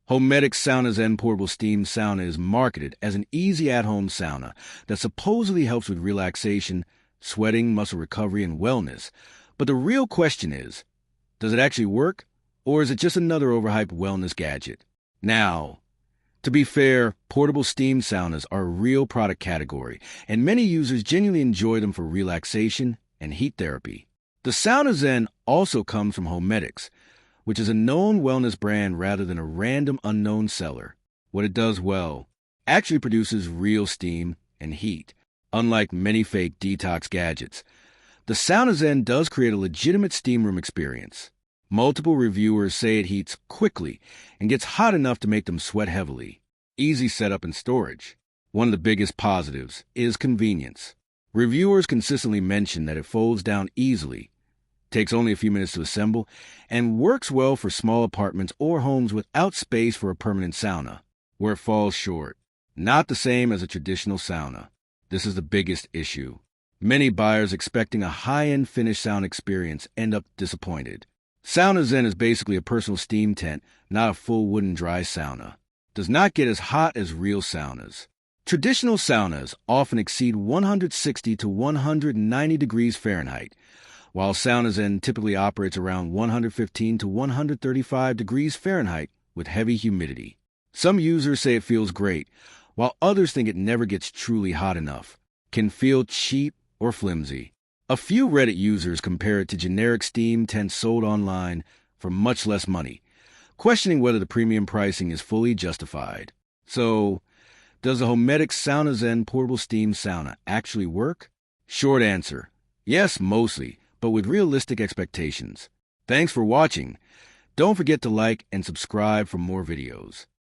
Homedics Saunazen portable steam sauna is marketed as an easy at-home sauna that supposedly helps with relaxation, sweating, muscle recovery, and wellness. But the real question is, does it actually work, or is it just another overhyped wellness gadget? Now, to be fair, portable steam saunas are a real product category, and many users genuinely enjoy them for relaxation and heat therapy. The Saunazen also comes from Homedics, which is a known wellness brand rather than a random unknown seller. What it does well actually produces real steam and heat, unlike many fake detox gadgets. The Saunazen does create a legitimate steam room experience. Multiple reviewers say it heats quickly and gets hot enough to make them sweat heavily. Easy setup and storage. One of the biggest positives is convenience. Reviewers consistently mention that it folds down easily, takes only a few minutes to assemble, and works well for small apartments or homes without space for a permanent sauna. Where it falls short, not the same as a traditional sauna. This is the biggest issue. Many buyers expecting a high-end finished sauna experience end up disappointed. Saunazen is basically a personal steam tent, not a full wooden dry sauna. Does not get as hot as real saunas. Traditional saunas often exceed 160 to 190 degrees Fahrenheit, while Saunazen typically operates around 115 to 135 degrees Fahrenheit with heavy humidity. Some users say it feels great, while others think it never gets truly hot enough, can feel cheap or flimsy. A few Reddit users compare it to generic steam tents sold online for much less money, questioning whether the premium pricing is fully justified. So, does the Homedics Saunazen portable steam sauna actually work? Short answer, yes, mostly, but with realistic expectations. Thanks for watching. Don't forget to like and subscribe for more videos.